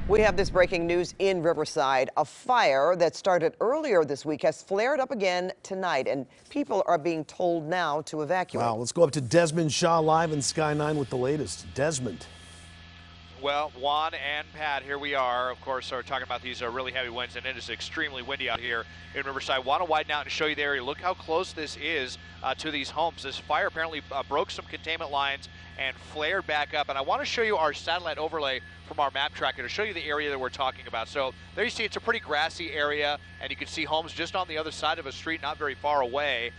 We have this breaking news in Riverside. A fire that started earlier this week has flared up again tonight, and people are being told now to evacuate. Wow, let's go up to Desmond Shaw live in Sky 9 with the latest. Desmond. Well, Juan and Pat, here we are. Of course, are talking about these really heavy winds, and it is extremely windy out here in Riverside. Want to widen out and show you the area. Look how close this is to these homes. This fire apparently broke some containment lines and flared back up. And I want to show you our satellite overlay from our map tracker to show you the area that we're talking about. So there you see it's a pretty grassy area, and you can see homes just on the other side of a street, not very far away.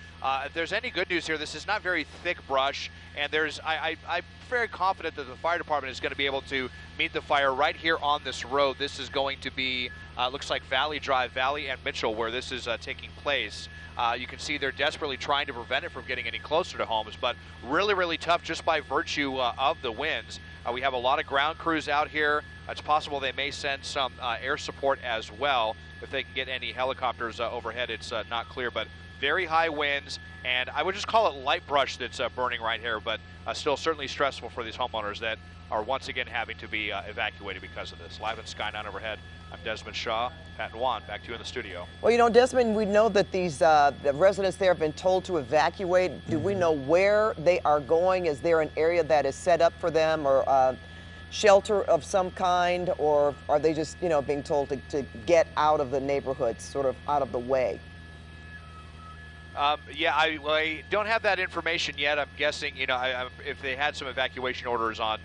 If there's any good news here, this is not very thick brush, and I'm very confident that the fire department is going to be able to meet the fire right here on this road. This is going to be, looks like Valley Drive, Valley and Mitchell, where this is taking place. You can see they're desperately trying to prevent it from getting any closer to homes, but really, really tough just by virtue of the winds. We have a lot of ground crews out here. It's possible they may send some air support as well if they can get any helicopters overhead. It's not clear, but very high winds, and I would just call it light brush that's burning right here, but still certainly stressful for these homeowners that are once again having to be evacuated because of this. Live in Sky 9 overhead, I'm Desmond Shaw. Pat and Juan, back to you in the studio. Well, you know, Desmond, we know that these the residents there have been told to evacuate. Do we know where they are going? Is there an area that is set up for them, or shelter of some kind, or are they just, you know, being told to get out of the neighborhoods, sort of out of the way? Yeah, I don't have that information yet. I'm guessing, you know, if they had some evacuation orders on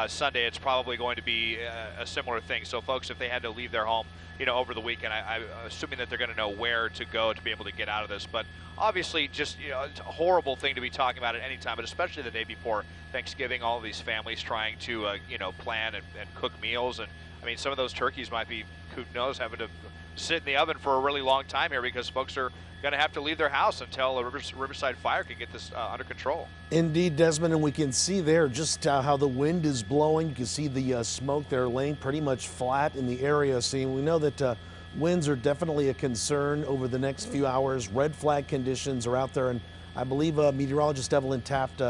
Sunday, it's probably going to be a similar thing. So folks, if they had to leave their home, you know, over the weekend, I'm assuming that they're going to know where to go to be able to get out of this. But obviously, just, you know, it's a horrible thing to be talking about at any time, but especially the day before Thanksgiving, all of these families trying to, you know, plan and cook meals. And I mean, some of those turkeys might be, who knows, having to sit in the oven for a really long time here because folks are going to have to leave their house until a Riverside fire can get this under control. Indeed, Desmond, and we can see there just how the wind is blowing. You can see the smoke there laying pretty much flat in the area. So we know that winds are definitely a concern over the next few hours. Red flag conditions are out there, and I believe meteorologist Evelyn Taft,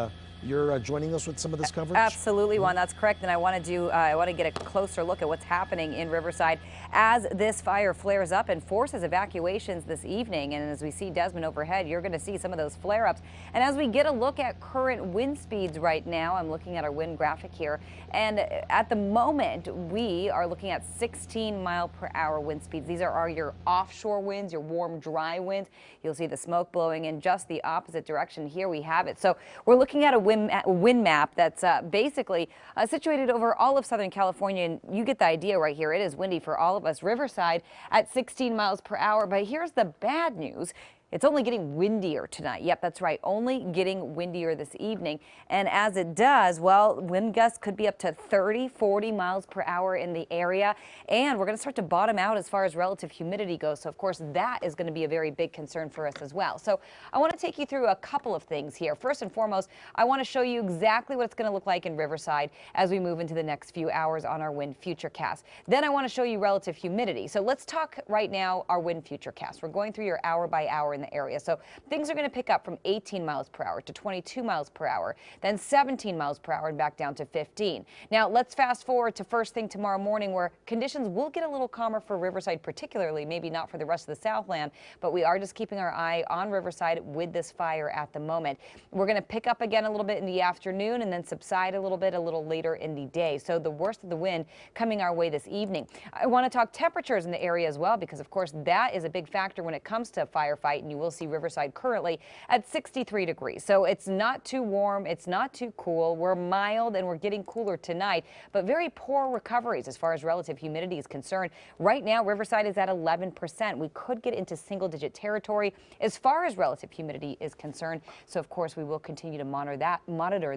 you're joining us with some of this coverage? Absolutely, Juan, that's correct. And I want to get a closer look at what's happening in Riverside as this fire flares up and forces evacuations this evening. And as we see Desmond overhead, you're going to see some of those flare-ups. And as we get a look at current wind speeds right now, I'm looking at our wind graphic here. And at the moment, we are looking at 16-mile-per-hour wind speeds. These are your offshore winds, your warm, dry winds. You'll see the smoke blowing in just the opposite direction. Here we have it. So we're looking at a wind map that's basically situated over all of Southern California, and you get the idea right here. It is windy for all of us. Riverside at 16 miles per hour, but here's the bad news. It's only getting windier tonight. Yep, that's right. Only getting windier this evening. And as it does, well, wind gusts could be up to 30, 40 miles per hour in the area. And we're going to start to bottom out as far as relative humidity goes. So, of course, that is going to be a very big concern for us as well. So I want to take you through a couple of things here. First and foremost, I want to show you exactly what it's going to look like in Riverside as we move into the next few hours on our wind futurecast. Then I want to show you relative humidity. So let's talk right now our wind futurecast. We're going through your hour by hour in the area. So things are going to pick up from 18 miles per hour to 22 miles per hour, then 17 miles per hour and back down to 15. Now let's fast forward to first thing tomorrow morning, where conditions will get a little calmer for Riverside, particularly, maybe not for the rest of the Southland, but we are just keeping our eye on Riverside with this fire at the moment. We're going to pick up again a little bit in the afternoon and then subside a little bit a little later in the day. So the worst of the wind coming our way this evening. I want to talk temperatures in the area as well, because of course that is a big factor when it cosee to firefight, and you will see Riverside currently at 63 degrees. So it's not too warm, it's not too cool. We're mild and we're getting cooler tonight, but very poor recoveries as far as relative humidity is concerned. Right now, Riverside is at 11%. We could get into single-digit territory as far as relative humidity is concerned. So of course, we will continue to monitor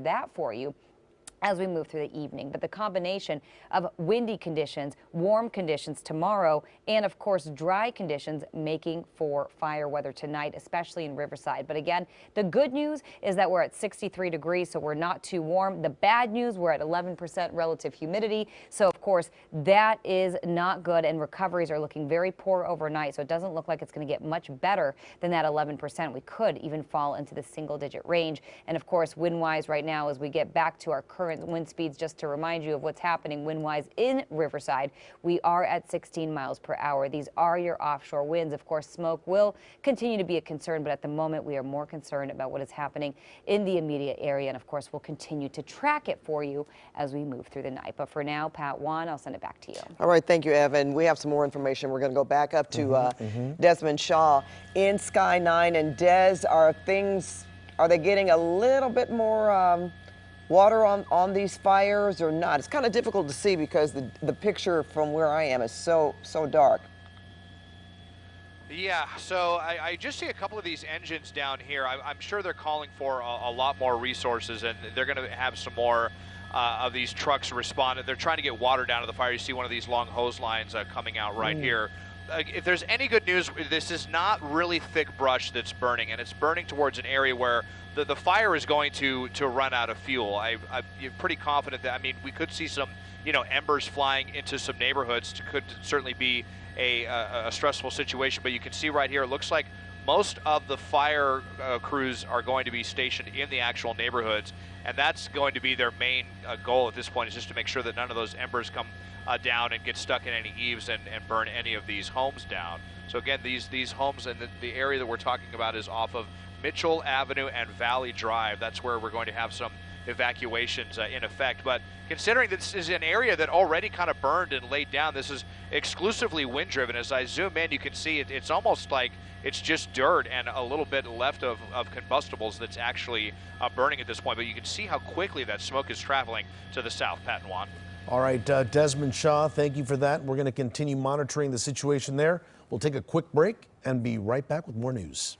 that for you as we move through the evening. But the combination of windy conditions, warm conditions tomorrow, and of course dry conditions making for fire weather tonight, especially in Riverside. But again, the good news is that we're at 63 degrees, so we're not too warm. The bad news, we're at 11% relative humidity. So of course that is not good, and recoveries are looking very poor overnight. So it doesn't look like it's going to get much better than that 11%. We could even fall into the single digit range. And of course, wind wise right now, as we get back to our current current wind speeds, just to remind you of what's happening wind-wise in Riverside. We are at 16 miles per hour. These are your offshore winds. Of course, smoke will continue to be a concern, but at the moment we are more concerned about what is happening in the immediate area. And of course, we'll continue to track it for you as we move through the night. But for now, Pat, Juan, I'll send it back to you. All right, thank you, Evan. We have some more information. We're going to go back up to Desmond Shaw in Sky 9. And Des, are they getting a little bit more water on these fires or not? It's kind of difficult to see because the picture from where I am is so dark. Yeah, so I just see a couple of these engines down here. I'm sure they're calling for a lot more resources, and they're going to have some more of these trucks respond. They're trying to get water down to the fire. You see one of these long hose lines coming out right here. If there's any good news, this is not really thick brush that's burning, and it's burning towards an area where the fire is going to run out of fuel. I'm pretty confident that, I mean, we could see some, embers flying into some neighborhoods. Could certainly be a stressful situation, but you can see right here, it looks like most of the fire crews are going to be stationed in the actual neighborhoods, and that's going to be their main goal at this point, is just to make sure that none of those embers come down and get stuck in any eaves and burn any of these homes down. So again, these homes, and the area that we're talking about is off of Mitchell Avenue and Valley Drive. That's where we're going to have some evacuations in effect. But considering this is an area that already kind of burned and laid down, this is exclusively wind driven. As I zoom in, you can see it's almost like it's just dirt and a little bit left of combustibles that's actually burning at this point. But you can see how quickly that smoke is traveling to the south, Pat and Juan. All right, Desmond Shaw, thank you for that. We're going to continue monitoring the situation there. We'll take a quick break and be right back with more news.